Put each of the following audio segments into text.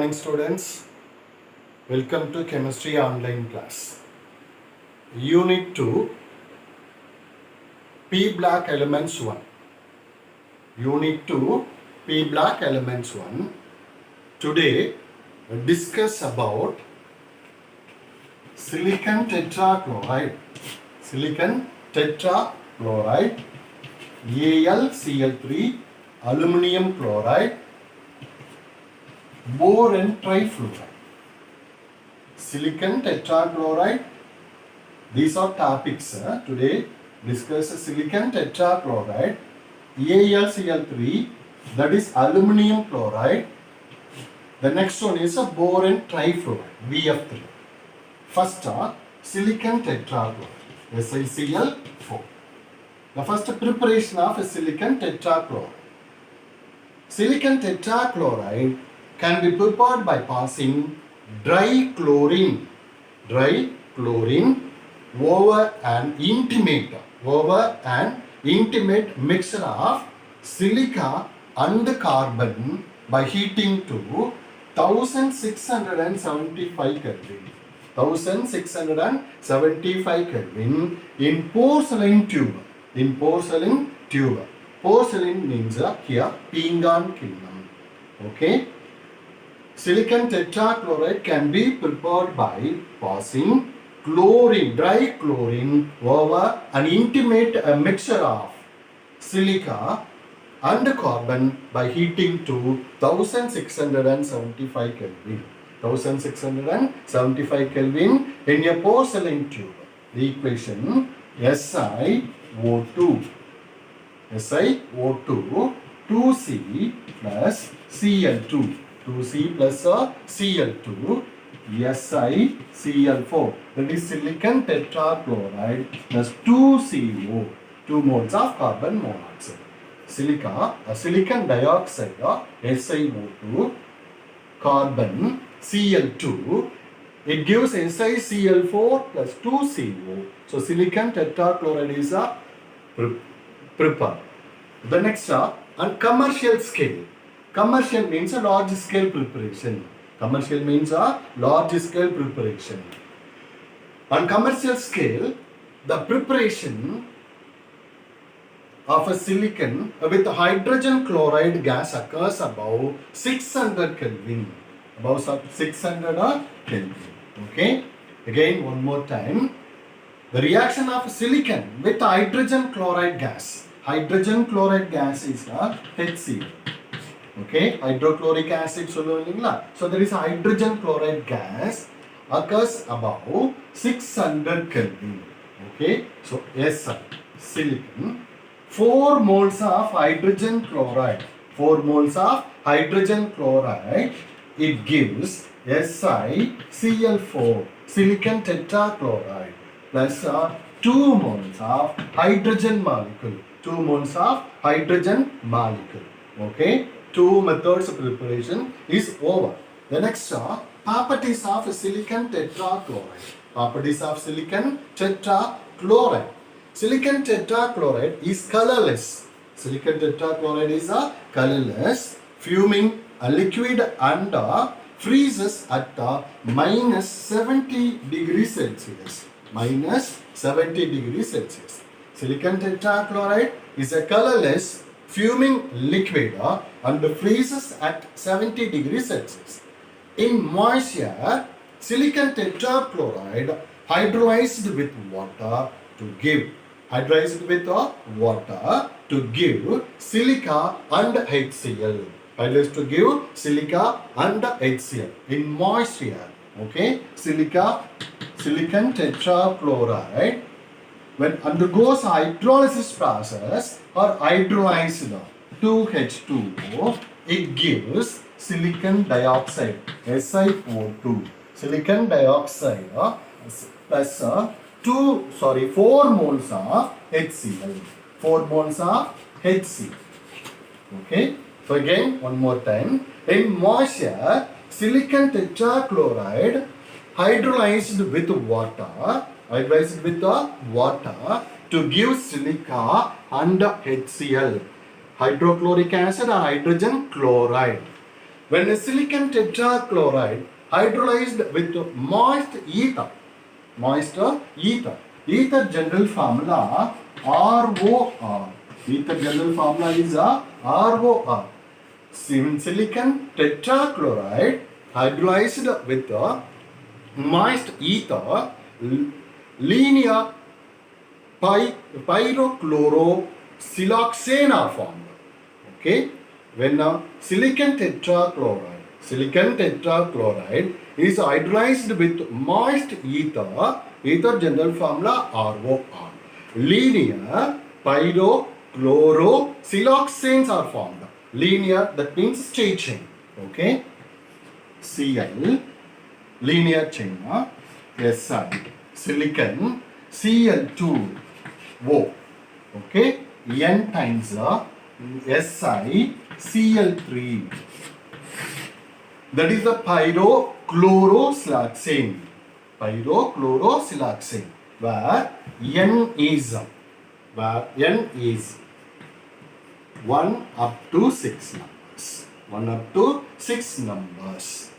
morning, students. Welcome to Chemistry Online class. Unit 2, P Block Elements 1. Unit 2, P Block Elements 1. Today, we discuss about silicon tetrachloride. Silicon tetrachloride, AlCl3, aluminum chloride, boron trifluoride. Silicon tetrachloride. These are topics. Today discuss silicon tetrachloride, AlCl3, that is aluminum chloride. The next one is a boron trifluoride, BF3. First silicon tetrachloride, SiCl4. The first preparation of silicon tetrachloride. Silicon tetrachloride can be prepared by passing dry chlorine over an intimate mixture of silica and carbon by heating to 1675 Kelvin. 1675 Kelvin in porcelain tube. Porcelain means here pingan kiln. Okay. Silicon tetrachloride can be prepared by passing dry chlorine over an intimate mixture of silica and carbon by heating to 1675 Kelvin. 1675 Kelvin in a porcelain tube. The equation SiO2 2C plus Cl2. 2C plus Cl2, SiCl4. That is silicon tetrachloride plus 2CO, 2 moles of carbon monoxide. Silicon dioxide, SiO2, carbon, Cl2. It gives SiCl4 plus 2CO. So silicon tetrachloride is prepared. The next on commercial scale. Commercial means a large scale preparation. On commercial scale, the preparation of a silicon with hydrogen chloride gas occurs above 600 Kelvin. Above 600 Kelvin. Okay. Again, one more time. The reaction of silicon with hydrogen chloride gas. Hydrogen chloride gas is HCl. Okay, hydrochloric acid solving. So there is hydrogen chloride gas occurs above 600 Kelvin. Okay, so Si, silicon, 4 moles of hydrogen chloride. 4 moles of hydrogen chloride. It gives SiCl4, silicon tetrachloride, plus 2 moles of hydrogen molecule. 2 moles of hydrogen molecule. Okay. 2 methods of preparation is over. The next properties of silicon tetrachloride. Properties of silicon tetrachloride. Silicon tetrachloride is colorless. Silicon tetrachloride is colorless, fuming a liquid and freezes at minus 70 degrees Celsius. Minus 70 degrees Celsius. Silicon tetrachloride is a colorless, fuming liquid and freezes at 70 degrees Celsius. In moisture, silicon tetrachloride hydrolyzed with water to give silica and HCl. Hydrolyzed to give silica and HCl in moisture. Okay, silicon tetrachloride, when undergoes hydrolysis process or hydrolyzed 2H2O, it gives silicon dioxide, SiO2. Silicon dioxide plus 4 moles of HCl. 4 moles of HCl. Okay. So again, one more time. In moisture, silicon tetrachloride hydrolyzed with water to give silica and HCl, hydrochloric acid or hydrogen chloride. When a silicon tetrachloride hydrolyzed with moist ether, ether general formula ROR. Ether general formula is ROR. Silicon tetrachloride hydrolyzed with moist ether, linear pyrochlorosiloxane are formed. Okay, when silicon tetrachloride is hydrolyzed with moist ether, ether general formula ROR. Linear pyrochlorosiloxanes are formed. Linear, that means straight chain. Okay, Cl, linear chain, Si, silicon, Cl2O. Okay, N times Si, Cl3. That is the pyrochlorosiloxane. Where N is 1 up to 6 numbers. 1 up to 6 numbers.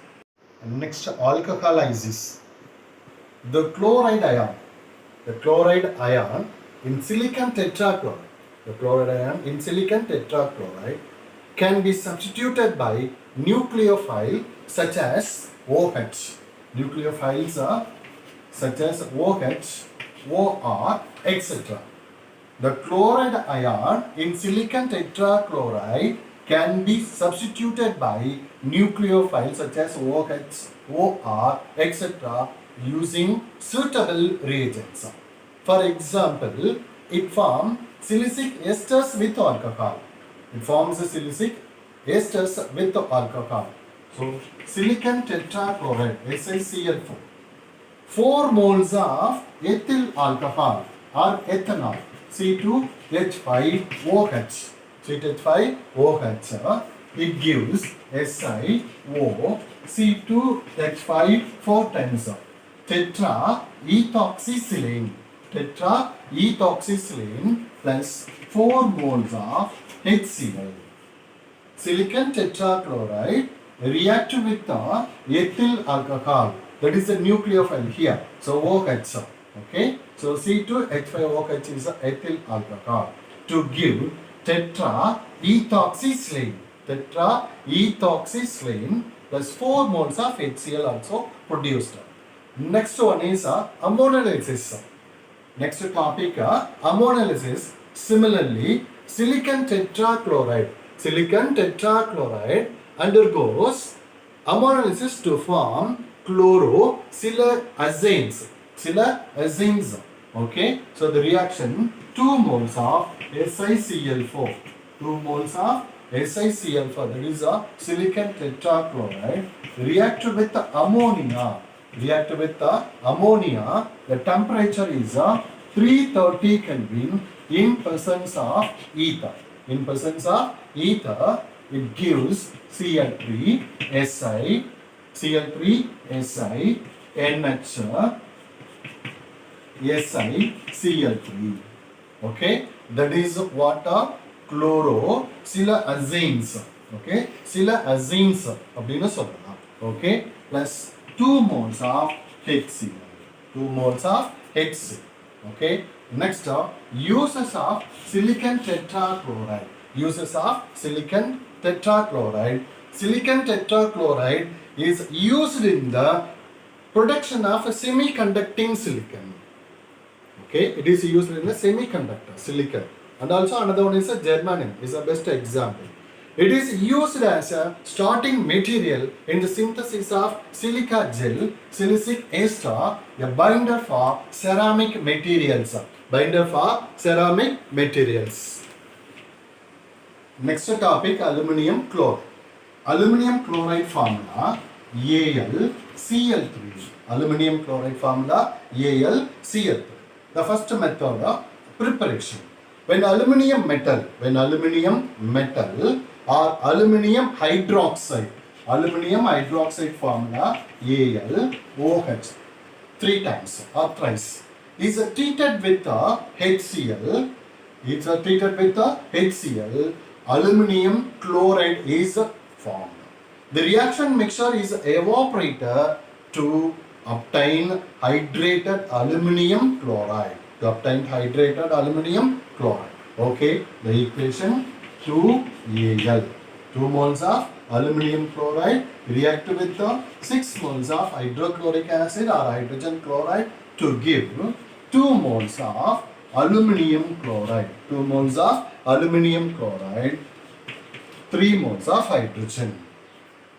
And next, alcoholysis. The chloride ion in silicon tetrachloride can be substituted by nucleophile such as OH. Nucleophiles are such as OH, OR, etc. The chloride ion in silicon tetrachloride can be substituted by nucleophiles such as OH, OR, etc. using suitable reagents. For example, it forms silicic esters with alcohol. So, silicon tetrachloride, SiCl4. 4 moles of ethyl alcohol or ethanol, C2H5OH. It gives SiO, C2H5 4 times. Tetraethoxysilane plus 4 moles of HCl. Silicon tetrachloride react with the ethyl alcohol. That is the nucleophile here. So OH. Okay. So C2H5OH is the ethyl alcohol to give tetraethoxysilane. Tetraethoxysilane plus 4 moles of HCl also produced. Next one is ammonolysis. Next topic, ammonolysis. Similarly, silicon tetrachloride undergoes ammonolysis to form chlorosilazanes. Okay, so the reaction 2 moles of SiCl4. 2 moles of SiCl4, that is a silicon tetrachloride, react with the ammonia. The temperature is 330 Kelvin in presence of ether. It gives Cl3Si, NH, SiCl3. Okay, that is what are chlorosilazanes. Okay, silazanes அப்படினு சொல்லலாம். Okay, plus 2 moles of HCl. Okay, next uses of silicon tetrachloride. Silicon tetrachloride is used in the production of a semiconducting silicon. Okay, it is used in the semiconductor silicon. And also another one is a germanium, is the best example. It is used as a starting material in the synthesis of silica gel, silicic ester, a binder for ceramic materials. Next topic, aluminum chloride. Aluminum chloride formula AlCl3. Aluminum chloride formula AlCl3. The first method of preparation. When aluminum metal or aluminum hydroxide formula AlOH 3 times or thrice is treated with HCl. Aluminum chloride is formed. The reaction mixture is evaporated to obtain hydrated aluminium chloride. To obtain hydrated aluminium chloride. Okay, the equation 2Al. 2 moles of aluminium chloride react with the 6 moles of hydrochloric acid or hydrogen chloride to give 2 moles of aluminium chloride. 2 moles of aluminium chloride, 3 moles of hydrogen.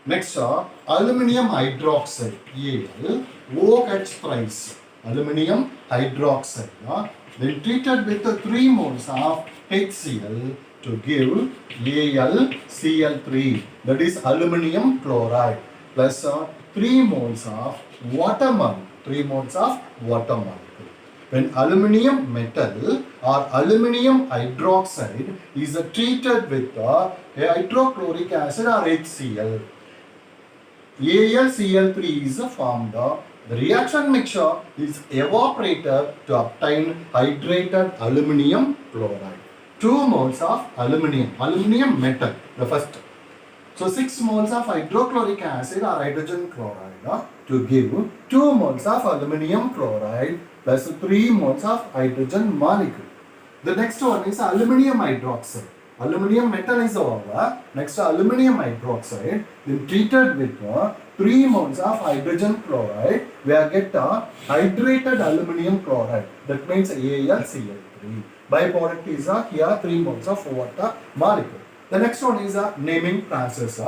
Next, aluminium hydroxide, Al, OH thrice, aluminium hydroxide. Then treated with 3 moles of HCl to give AlCl3, that is aluminium chloride, plus 3 moles of water molecule. 3 moles of water molecule. When aluminium metal or aluminium hydroxide is treated with hydrochloric acid or HCl, AlCl3 is formed. The reaction mixture is evaporated to obtain hydrated aluminium chloride. 2 moles of aluminium metal, the first. So 6 moles of hydrochloric acid or hydrogen chloride to give 2 moles of aluminium chloride plus 3 moles of hydrogen molecule. The next one is aluminium hydroxide. Aluminium metal is over. Next, aluminium hydroxide, then treated with 3 moles of hydrogen chloride, we are get hydrated aluminium chloride. That means AlCl3. Byproduct is here 3 moles of water molecule. The next one is a naming process.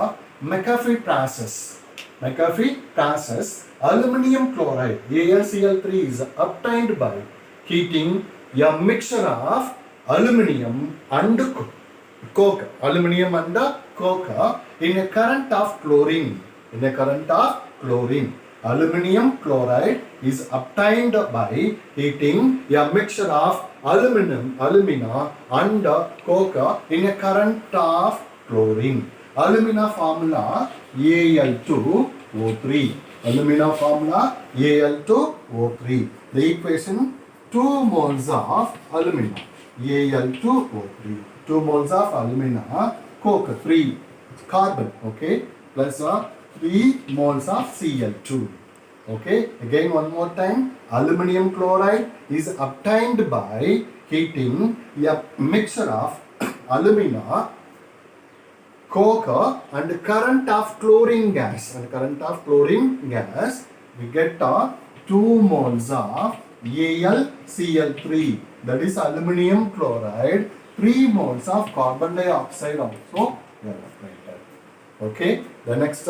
McAfee process. McAfee process. Aluminium chloride AlCl3 is obtained by heating a mixture of aluminium and coke, aluminium and coke in a current of chlorine. In a current of chlorine, aluminium chloride is obtained by heating a mixture of alumina and coke in a current of chlorine. Alumina formula Al2O3. Alumina formula Al2O3. The equation 2 moles of alumina Al2O3. 2 moles of alumina, coke 3 carbon, okay, plus 3 moles of Cl2. Okay, again one more time, aluminium chloride is obtained by heating a mixture of alumina, coke and current of chlorine gas. And current of chlorine gas, we get 2 moles of AlCl3, that is aluminium chloride, 3 moles of carbon dioxide also evaporated. Okay, the next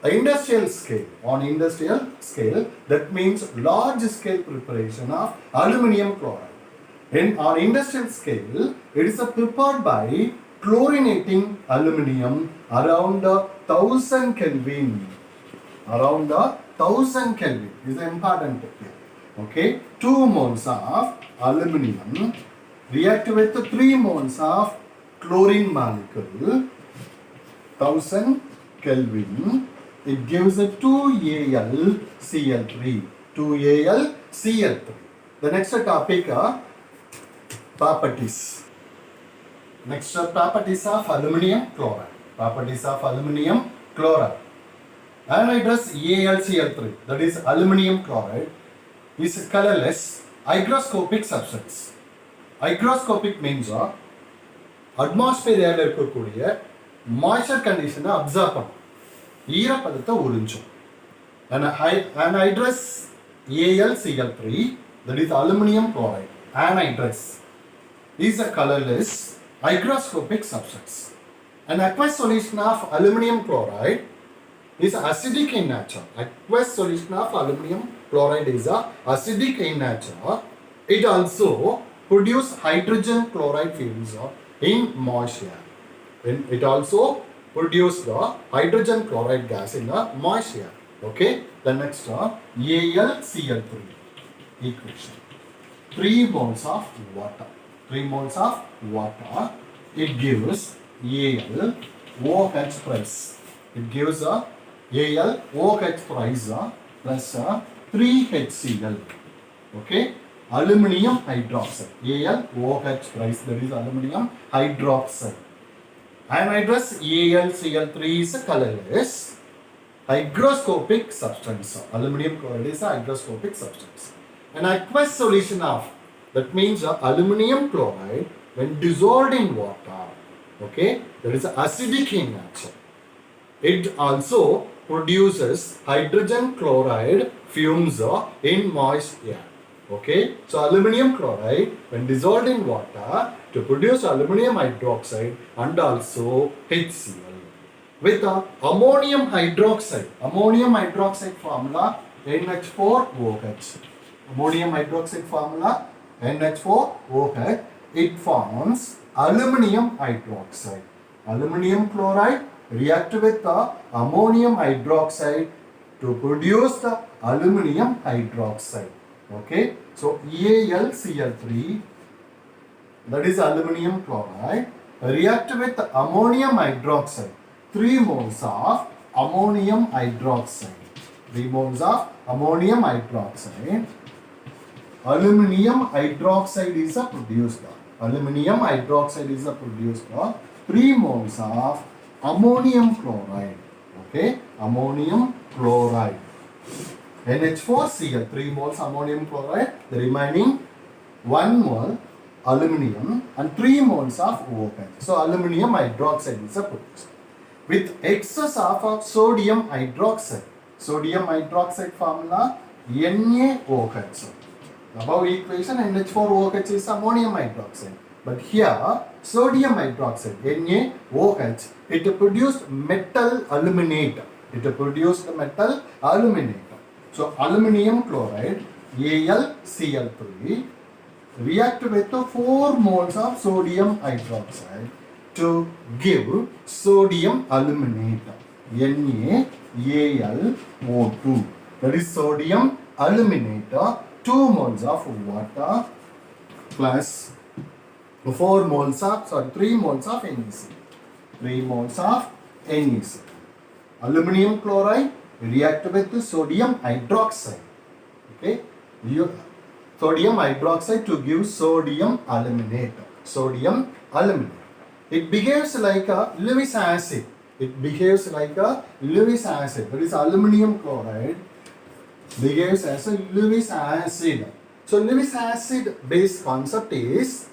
industrial scale. On industrial scale, that means large scale preparation of aluminium chloride. On industrial scale, it is prepared by chlorinating aluminium around 1000 Kelvin. Around 1000 Kelvin is important here. Okay, 2 moles of aluminium react with 3 moles of chlorine molecule, 1000 Kelvin, it gives a 2AlCl3. 2AlCl3. The next topic properties. Next properties of aluminium chloride. Properties of aluminium chloride. Anhydrous AlCl3, that is aluminium chloride, is colorless, hygroscopic substance. Hygroscopic means atmosphere இருக்கக்கூடிய moisture condition absorb பண்ணும், ஈரப்பதத்தை உறிஞ்சும். Anhydrous AlCl3, that is aluminum chloride, anhydrous, is a colorless hygroscopic substance. An aqueous solution of aluminum chloride is acidic in nature. Aqueous solution of aluminum chloride is acidic in nature. It also produce hydrogen chloride fumes in moisture. It also produce the hydrogen chloride gas in the moisture. Okay, the next AlCl3 equation. 3 moles of water. 3 moles of water. It gives AlOH price. It gives AlOH price plus 3HCl. Okay. Aluminium hydroxide, AlOH price, that is aluminium hydroxide. Anhydrous AlCl3 is a colorless hygroscopic substance. Aluminum chloride is a hygroscopic substance. An aqueous solution of, that means aluminum chloride when dissolved in water, okay, that is acidic in nature. It also produces hydrogen chloride fumes in moist air. Okay, so aluminum chloride when dissolved in water to produce aluminum hydroxide and also HCl. With ammonium hydroxide formula NH4OH. Ammonium hydroxide formula NH4OH. It forms aluminum hydroxide. Aluminum chloride react with the ammonium hydroxide to produce the aluminum hydroxide. Okay, so AlCl3, that is aluminum chloride, react with ammonium hydroxide. 3 moles of ammonium hydroxide. 3 moles of ammonium hydroxide. Aluminum hydroxide is produced. Aluminum hydroxide is produced. 3 moles of ammonium chloride. Okay, ammonium chloride. NH4Cl, 3 moles ammonium chloride. The remaining 1 mole aluminum and 3 moles of OH. So aluminum hydroxide is produced. With excess of sodium hydroxide. Sodium hydroxide formula NaOH. Above equation NH4OH is ammonium hydroxide. But here sodium hydroxide NaOH, it produced metal aluminate. It produced metal aluminate. So aluminum chloride AlCl3 react with 4 moles of sodium hydroxide to give sodium aluminate NaAlO2. That is sodium aluminate. 2 moles of water plus 4 moles of, 3 moles of NaC. 3 moles of NaC. Aluminum chloride react with sodium hydroxide. Okay, sodium hydroxide to give sodium aluminate. Sodium aluminate. It behaves like a Lewis acid. It behaves like a Lewis acid. That is aluminum chloride behaves as a Lewis acid. So Lewis acid based concept is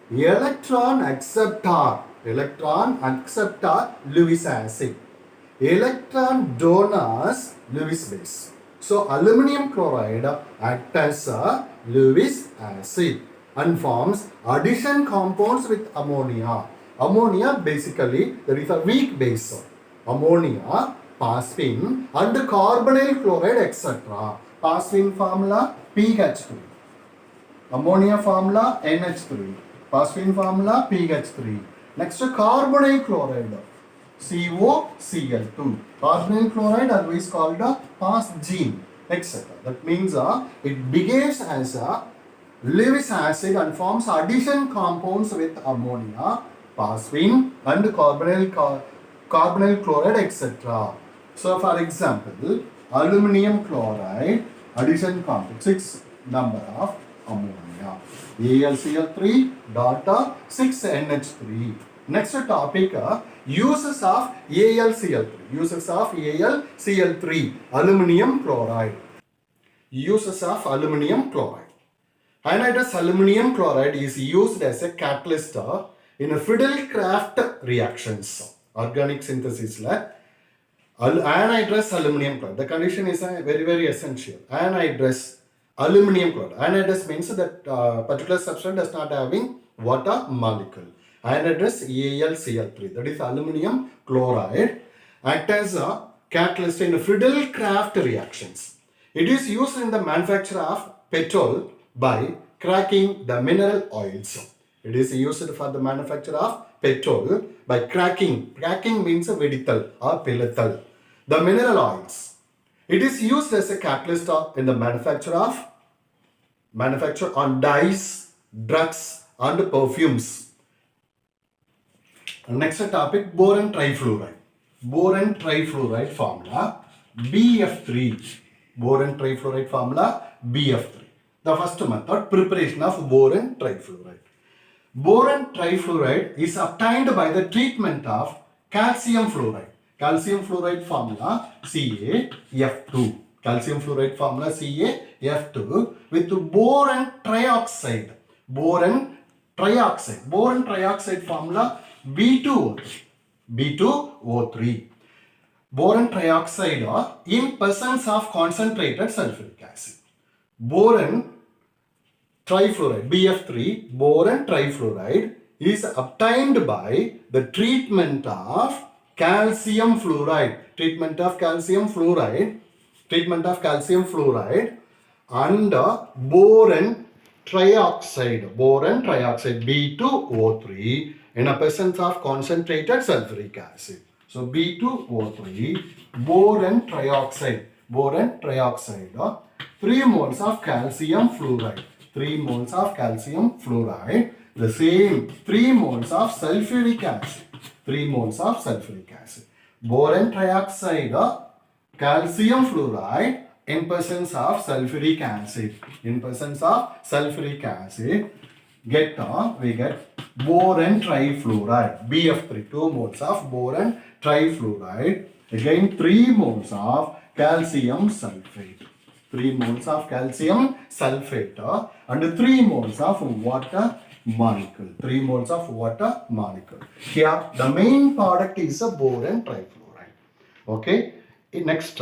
electron acceptor. Electron acceptor Lewis acid. Electron donors Lewis base. So aluminum chloride acts as a Lewis acid and forms addition compounds with ammonia. Ammonia basically there is a weak base. Ammonia, phosphine and carbonyl chloride etc. Phosphine formula PH3. Ammonia formula NH3. Phosphine formula PH3. Next carbonyl chloride COCl2. Carbonyl chloride otherwise called a phosgene etc. That means it behaves as a Lewis acid and forms addition compounds with ammonia, phosphine and carbonyl chloride etc. So for example, aluminum chloride addition compound 6 number of ammonia. AlCl3 dot 6NH3. Next topic uses of AlCl3. Uses of AlCl3 aluminum chloride. Uses of aluminum chloride. Anhydrous aluminum chloride is used as a catalyst in Friedel-Crafts reactions. Organic synthesis. Anhydrous aluminum chloride. The condition is very essential. Anhydrous aluminum chloride. Anhydrous means that particular substance does not having water molecule. Anhydrous AlCl3. That is aluminum chloride. Act as a catalyst in Friedel-Crafts reactions. It is used in the manufacture of petrol by cracking the mineral oils. It is used for the manufacture of petrol by cracking. Cracking means vedithal or pilathal. The mineral oils. It is used as a catalyst in the manufacture on dyes, drugs and perfumes. Next topic, boron trifluoride. Boron trifluoride formula BF3. Boron trifluoride formula BF3. The first method, preparation of boron trifluoride. Boron trifluoride is obtained by the treatment of calcium fluoride. Calcium fluoride formula CaF2. Calcium fluoride formula CaF2 with boron trioxide. Boron trioxide. Boron trioxide formula B2O3. B2O3. Boron trioxide in presence of concentrated sulfuric acid. Boron trifluoride, BF3, boron trifluoride is obtained by the treatment of calcium fluoride. Treatment of calcium fluoride and boron trioxide B2O3 in a presence of concentrated sulfuric acid. So B2O3, boron trioxide, 3 moles of calcium fluoride. 3 moles of calcium fluoride, the same 3 moles of sulfuric acid. 3 moles of sulfuric acid. Boron trioxide, calcium fluoride in presence of sulfuric acid. In presence of sulfuric acid, we get boron trifluoride, BF3, 2 moles of boron trifluoride, again 3 moles of calcium sulfate. 3 moles of calcium sulfate and 3 moles of water molecule. 3 moles of water molecule. Here the main product is a boron trifluoride. Okay. Next,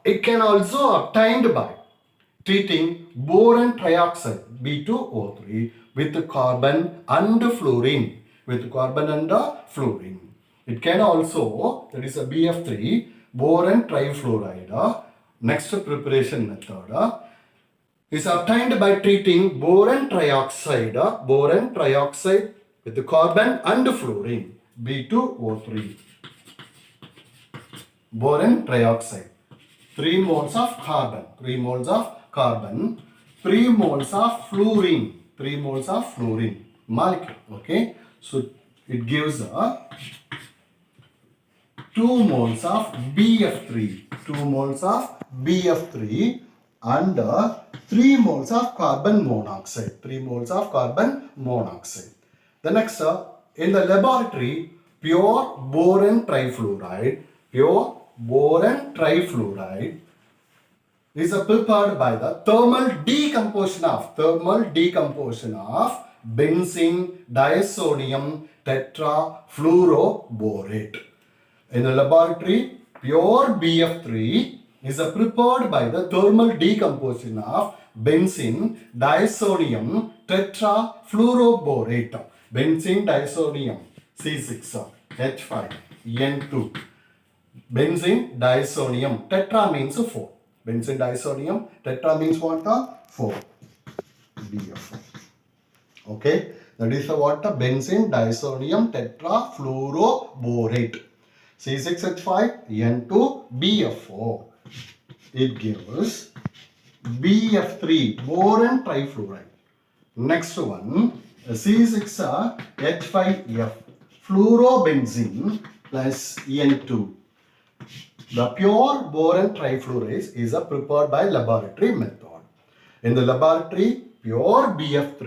it can also obtained by treating boron trioxide B2O3 with carbon and fluorine. With carbon and fluorine. It can also, that is a BF3, boron trifluoride. Next preparation method is obtained by treating boron trioxide with the carbon and fluorine, B2O3. Boron trioxide, 3 moles of carbon, 3 moles of carbon, 3 moles of fluorine, 3 moles of fluorine molecule. Okay, so it gives 2 moles of BF3, 2 moles of BF3 and 3 moles of carbon monoxide, 3 moles of carbon monoxide. The next, in the laboratory, pure boron trifluoride is prepared by the thermal decomposition of benzene diazonium tetrafluoroborate. In the laboratory, pure BF3 is prepared by the thermal decomposition of benzene diazonium tetrafluoroborate. Benzene diazonium C6H5N2. Benzene diazonium. Tetra means 4. Benzene diazonium. Tetra means what? 4. BF4. Okay. That is what? Benzene diazonium tetrafluoroborate. C6H5N2BF4. It gives BF3, boron trifluoride. Next one, C6H5F, fluorobenzene plus N2. The pure boron trifluoride is prepared by laboratory method. In the laboratory, pure BF3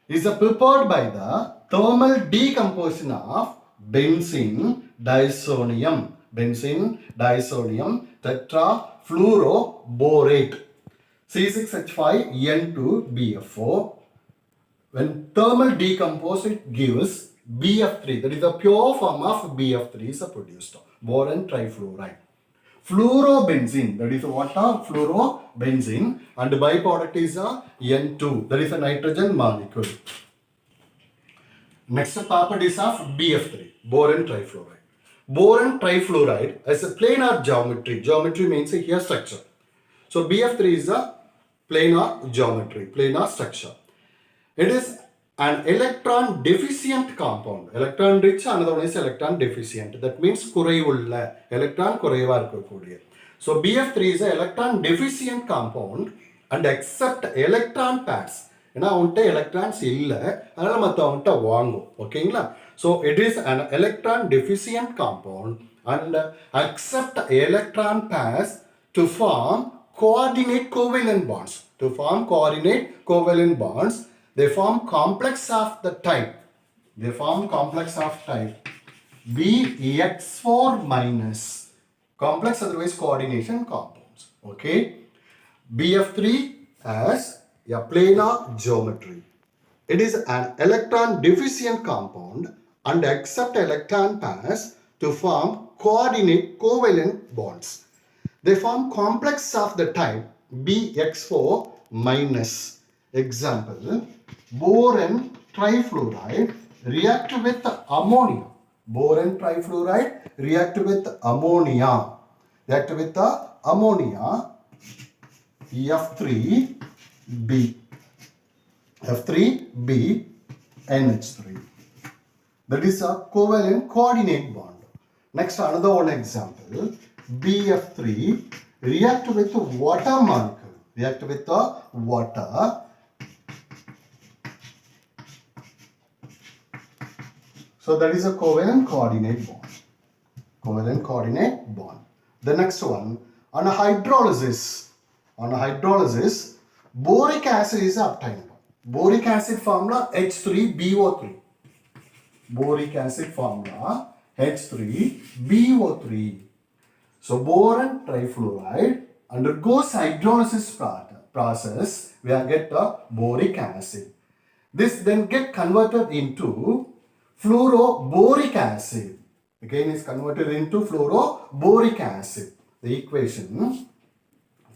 is prepared by the thermal decomposition of benzene diazonium tetrafluoroborate, C6H5N2BF4. When thermal decompose, it gives BF3, that is the pure form of BF3 is produced, boron trifluoride. Fluorobenzene, that is water fluorobenzene, and byproduct is N2, that is a nitrogen molecule. Next properties of BF3, boron trifluoride. Boron trifluoride has a planar geometry. Geometry means here structure. So BF3 is a planar geometry, planar structure. It is an electron deficient compound. Electron rich, another one is electron deficient. That means kuraivulla, electron kuraiva irukkodiyad. So BF3 is an electron deficient compound and except electron pairs. ஏன்னா அவன்கிட்ட electrons இல்லை, அதனால் மற்ற அவன்கிட்ட வாங்கும். ஓகேங்களா? So it is an electron deficient compound and accept electron pairs to form coordinate covalent bonds. To form coordinate covalent bonds, They form complex of the type. They form complex of type BX4 minus. Complex otherwise coordination compounds. Okay. BF3 has a planar geometry. It is an electron deficient compound and accept electron pairs to form coordinate covalent bonds. They form complex of the type BX4 minus. Example, boron trifluoride react with ammonia. Boron trifluoride react with ammonia. React with the ammonia F3B. F3B NH3. That is a covalent coordinate bond. Next, another one example. BF3 react with water molecule. React with the water. So that is a covalent coordinate bond. Covalent coordinate bond. The next one, on a hydrolysis. On a hydrolysis, boric acid is obtained. Boric acid formula H3BO3. Boric acid formula H3BO3. So boron trifluoride undergoes hydrolysis process. We get the boric acid. This then get converted into fluoroboric acid. Again is converted into fluoroboric acid. The equation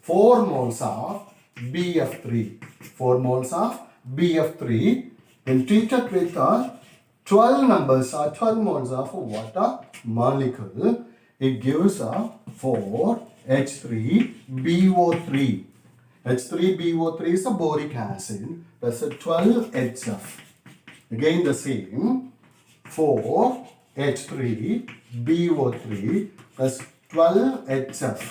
4 moles of BF3. 4 moles of BF3 when treated with 12 numbers or 12 moles of water molecule, it gives a 4H3BO3. H3BO3 is a boric acid plus a 12HF. Again the same 4H3BO3 plus 12HF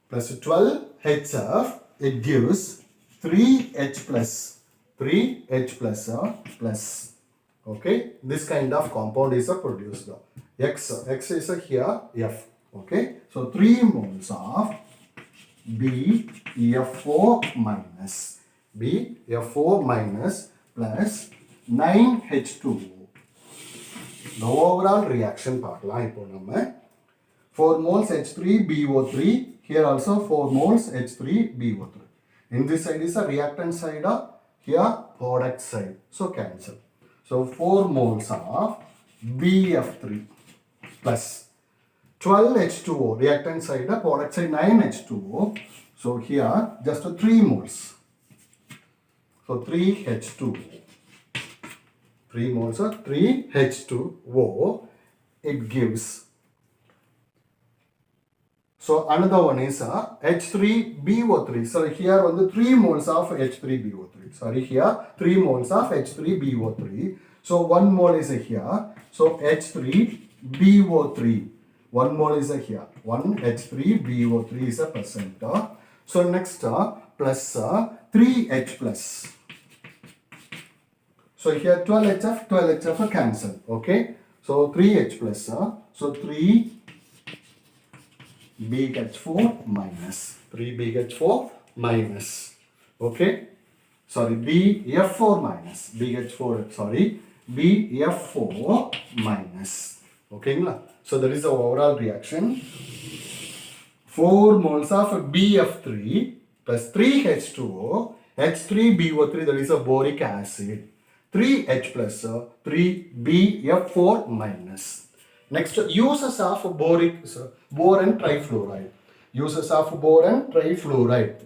plus 12HF, it gives 3H plus. 3H plus plus. Okay, this kind of compound is produced. X is here F. Okay, so 3 moles of BF4 minus. BF4 minus plus 9H2O. The overall reaction part. 4 moles H3BO3. Here also 4 moles H3BO3. In this side is a reactant side. Here product side. So cancel. So 4 moles of BF3 plus 12H2O. Reactant side, product side 9H2O. So here just 3 moles. So 3H2O. 3 moles of 3H2O. It gives. So another one is H3BO3. So here on the 3 moles of H3BO3. Sorry, here 3 moles of H3BO3. So 1 mole is here. So H3BO3. 1 mole is here. 1 H3BO3 is a percent. So next plus 3H plus. So here 12HF cancel. Okay. So 3H plus. So 3 BH4 minus. 3BH4 minus. Okay. Sorry, BF4 minus. BH4, sorry. BF4 minus. Okay. So that is the overall reaction. 4 moles of BF3 plus 3H2O. H3BO3, that is a boric acid. 3H plus 3BF4 minus. Next, uses of boron trifluoride. Uses of boron trifluoride.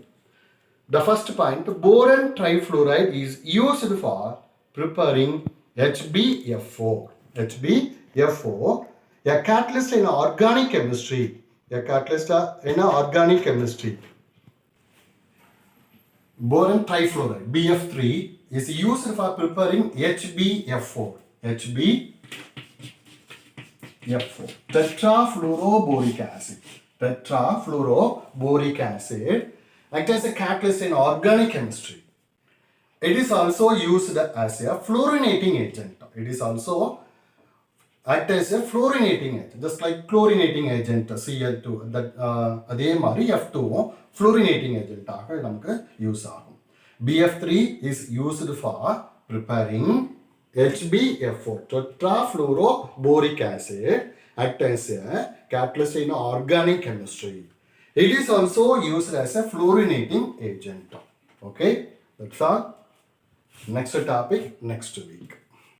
The first point, boron trifluoride is used for preparing HbF4. HbF4, a catalyst in organic chemistry. A catalyst in organic chemistry. Boron trifluoride, BF3, is used for preparing HbF4. HbF4. Tetrafluoroboric acid. Tetrafluoroboric acid acts as a catalyst in organic chemistry. It is also used as a fluorinating agent. It is also act as a fluorinating agent, just like chlorinating agent Cl2. That அதே மாதிரி F2 fluorinating agent ஆக நமக்கு use ஆகும். BF3 is used for preparing HbFO, tetrafluoroboric acid, act as a catalyst in organic chemistry. It is also used as a fluorinating agent. Okay, that's all. Next topic next week.